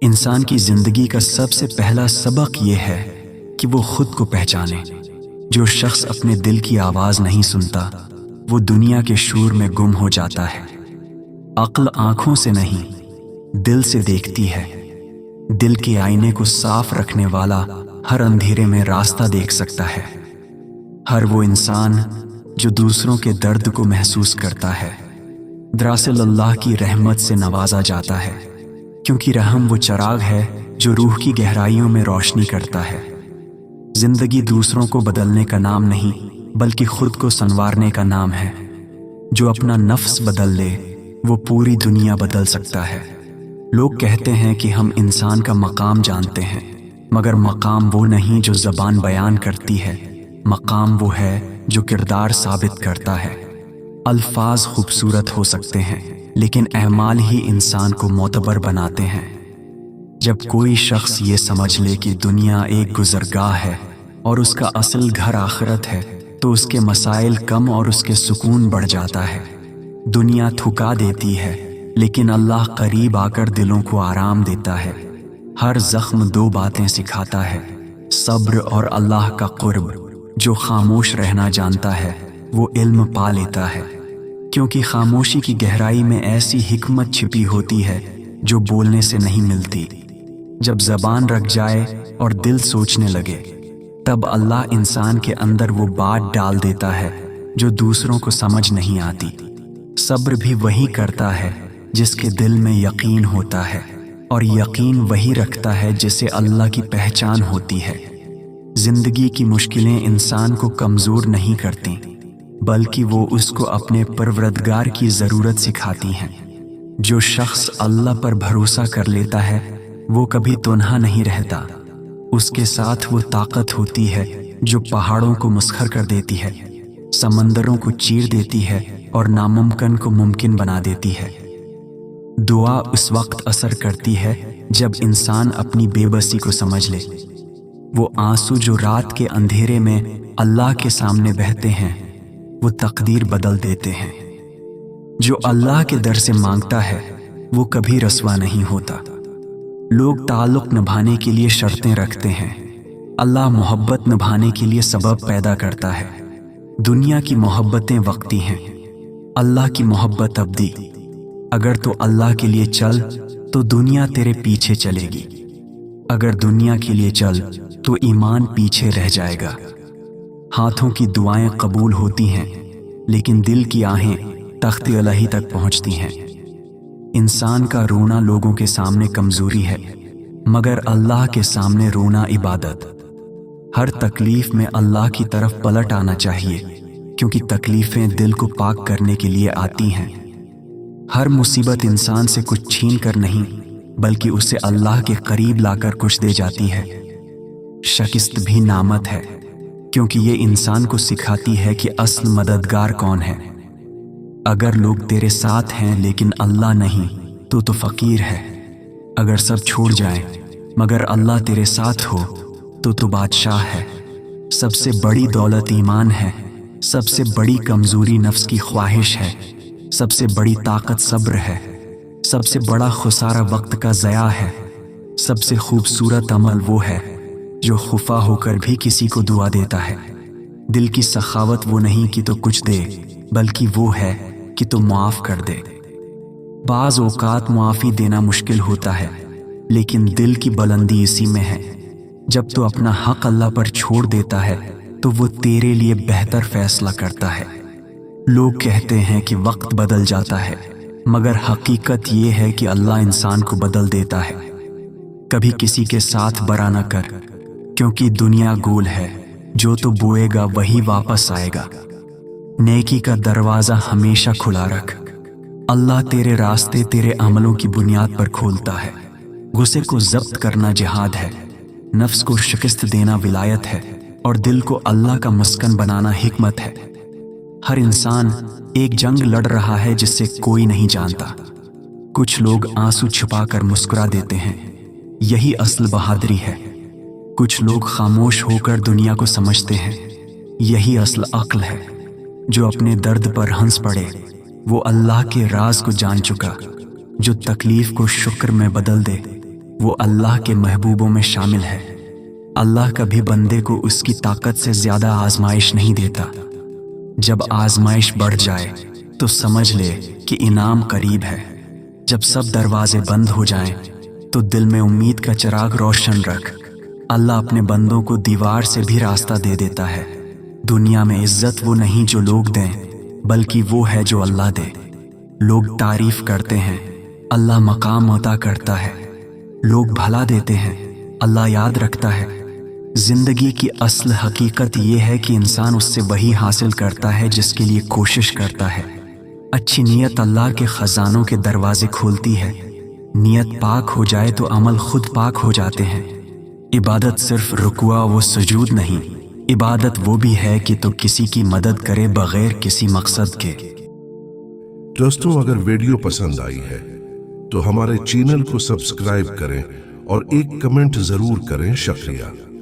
انسان کی زندگی کا سب سے پہلا سبق یہ ہے کہ وہ خود کو پہچانے۔ جو شخص اپنے دل کی آواز نہیں سنتا وہ دنیا کے شور میں گم ہو جاتا ہے۔ عقل آنکھوں سے نہیں دل سے دیکھتی ہے۔ دل کے آئینے کو صاف رکھنے والا ہر اندھیرے میں راستہ دیکھ سکتا ہے۔ ہر وہ انسان جو دوسروں کے درد کو محسوس کرتا ہے دراصل اللہ کی رحمت سے نوازا جاتا ہے، کیونکہ رحم وہ چراغ ہے جو روح کی گہرائیوں میں روشنی کرتا ہے۔ زندگی دوسروں کو بدلنے کا نام نہیں بلکہ خود کو سنوارنے کا نام ہے۔ جو اپنا نفس بدل لے وہ پوری دنیا بدل سکتا ہے۔ لوگ کہتے ہیں کہ ہم انسان کا مقام جانتے ہیں، مگر مقام وہ نہیں جو زبان بیان کرتی ہے، مقام وہ ہے جو کردار ثابت کرتا ہے۔ الفاظ خوبصورت ہو سکتے ہیں لیکن اعمال ہی انسان کو معتبر بناتے ہیں۔ جب کوئی شخص یہ سمجھ لے کہ دنیا ایک گزرگاہ ہے اور اس کا اصل گھر آخرت ہے تو اس کے مسائل کم اور اس کے سکون بڑھ جاتا ہے۔ دنیا تھکا دیتی ہے لیکن اللہ قریب آ کر دلوں کو آرام دیتا ہے۔ ہر زخم دو باتیں سکھاتا ہے، صبر اور اللہ کا قرب۔ جو خاموش رہنا جانتا ہے وہ علم پا لیتا ہے، کیونکہ خاموشی کی گہرائی میں ایسی حکمت چھپی ہوتی ہے جو بولنے سے نہیں ملتی۔ جب زبان رک جائے اور دل سوچنے لگے تب اللہ انسان کے اندر وہ بات ڈال دیتا ہے جو دوسروں کو سمجھ نہیں آتی۔ صبر بھی وہی کرتا ہے جس کے دل میں یقین ہوتا ہے، اور یقین وہی رکھتا ہے جسے اللہ کی پہچان ہوتی ہے۔ زندگی کی مشکلیں انسان کو کمزور نہیں کرتی بلکہ وہ اس کو اپنے پروردگار کی ضرورت سکھاتی ہیں۔ جو شخص اللہ پر بھروسہ کر لیتا ہے وہ کبھی تنہا نہیں رہتا۔ اس کے ساتھ وہ طاقت ہوتی ہے جو پہاڑوں کو مسخر کر دیتی ہے، سمندروں کو چیر دیتی ہے اور ناممکن کو ممکن بنا دیتی ہے۔ دعا اس وقت اثر کرتی ہے جب انسان اپنی بے بسی کو سمجھ لے۔ وہ آنسو جو رات کے اندھیرے میں اللہ کے سامنے بہتے ہیں وہ تقدیر بدل دیتے ہیں۔ جو اللہ کے در سے مانگتا ہے وہ کبھی رسوا نہیں ہوتا۔ لوگ تعلق نبھانے کے لیے شرطیں رکھتے ہیں، اللہ محبت نبھانے کے لیے سبب پیدا کرتا ہے۔ دنیا کی محبتیں وقتی ہیں، اللہ کی محبت ابدی۔ اگر تو اللہ کے لیے چل تو دنیا تیرے پیچھے چلے گی، اگر دنیا کے لیے چل تو ایمان پیچھے رہ جائے گا۔ ہاتھوں کی دعائیں قبول ہوتی ہیں لیکن دل کی آہیں تخت الہی تک پہنچتی ہیں۔ انسان کا رونا لوگوں کے سامنے کمزوری ہے مگر اللہ کے سامنے رونا عبادت۔ ہر تکلیف میں اللہ کی طرف پلٹ آنا چاہیے، کیونکہ تکلیفیں دل کو پاک کرنے کے لیے آتی ہیں۔ ہر مصیبت انسان سے کچھ چھین کر نہیں بلکہ اسے اللہ کے قریب لا کر کچھ دے جاتی ہے۔ شکست بھی نعمت ہے، کیونکہ یہ انسان کو سکھاتی ہے کہ اصل مددگار کون ہے۔ اگر لوگ تیرے ساتھ ہیں لیکن اللہ نہیں تو فقیر ہے۔ اگر سب چھوڑ جائیں مگر اللہ تیرے ساتھ ہو تو بادشاہ ہے۔ سب سے بڑی دولت ایمان ہے، سب سے بڑی کمزوری نفس کی خواہش ہے، سب سے بڑی طاقت صبر ہے، سب سے بڑا خسارہ وقت کا ضیاع ہے۔ سب سے خوبصورت عمل وہ ہے جو خفا ہو کر بھی کسی کو دعا دیتا ہے۔ دل کی سخاوت وہ نہیں کہ تو کچھ دے بلکہ وہ ہے کہ تو معاف کر دے۔ بعض اوقات معافی دینا مشکل ہوتا ہے لیکن دل کی بلندی اسی میں ہے۔ جب تو اپنا حق اللہ پر چھوڑ دیتا ہے تو وہ تیرے لیے بہتر فیصلہ کرتا ہے۔ لوگ کہتے ہیں کہ وقت بدل جاتا ہے مگر حقیقت یہ ہے کہ اللہ انسان کو بدل دیتا ہے۔ کبھی کسی کے ساتھ برا نہ کر، کیونکہ دنیا گول ہے، جو تو بوئے گا وہی واپس آئے گا۔ نیکی کا دروازہ ہمیشہ کھلا رکھ، اللہ تیرے راستے تیرے عملوں کی بنیاد پر کھولتا ہے۔ غصے کو ضبط کرنا جہاد ہے، نفس کو شکست دینا ولایت ہے، اور دل کو اللہ کا مسکن بنانا حکمت ہے۔ ہر انسان ایک جنگ لڑ رہا ہے جس سے کوئی نہیں جانتا۔ کچھ لوگ آنسو چھپا کر مسکرا دیتے ہیں، یہی اصل بہادری ہے۔ کچھ لوگ خاموش ہو کر دنیا کو سمجھتے ہیں، یہی اصل عقل ہے۔ جو اپنے درد پر ہنس پڑے وہ اللہ کے راز کو جان چکا، جو تکلیف کو شکر میں بدل دے وہ اللہ کے محبوبوں میں شامل ہے۔ اللہ کبھی بندے کو اس کی طاقت سے زیادہ آزمائش نہیں دیتا۔ جب آزمائش بڑھ جائے تو سمجھ لے کہ انعام قریب ہے۔ جب سب دروازے بند ہو جائیں تو دل میں امید کا چراغ روشن رکھ۔ اللہ اپنے بندوں کو دیوار سے بھی راستہ دے دیتا ہے۔ دنیا میں عزت وہ نہیں جو لوگ دیں، بلکہ وہ ہے جو اللہ دے۔ لوگ تعریف کرتے ہیں، اللہ مقام عطا کرتا ہے۔ لوگ بھلا دیتے ہیں، اللہ یاد رکھتا ہے۔ زندگی کی اصل حقیقت یہ ہے کہ انسان اس سے وہی حاصل کرتا ہے جس کے لیے کوشش کرتا ہے۔ اچھی نیت اللہ کے خزانوں کے دروازے کھولتی ہے۔ نیت پاک ہو جائے تو عمل خود پاک ہو جاتے ہیں۔ عبادت صرف رکوع و سجود نہیں، عبادت وہ بھی ہے کہ تو کسی کی مدد کرے بغیر کسی مقصد کے۔ دوستوں، اگر ویڈیو پسند آئی ہے تو ہمارے چینل کو سبسکرائب کریں اور ایک کمنٹ ضرور کریں۔ شکریہ۔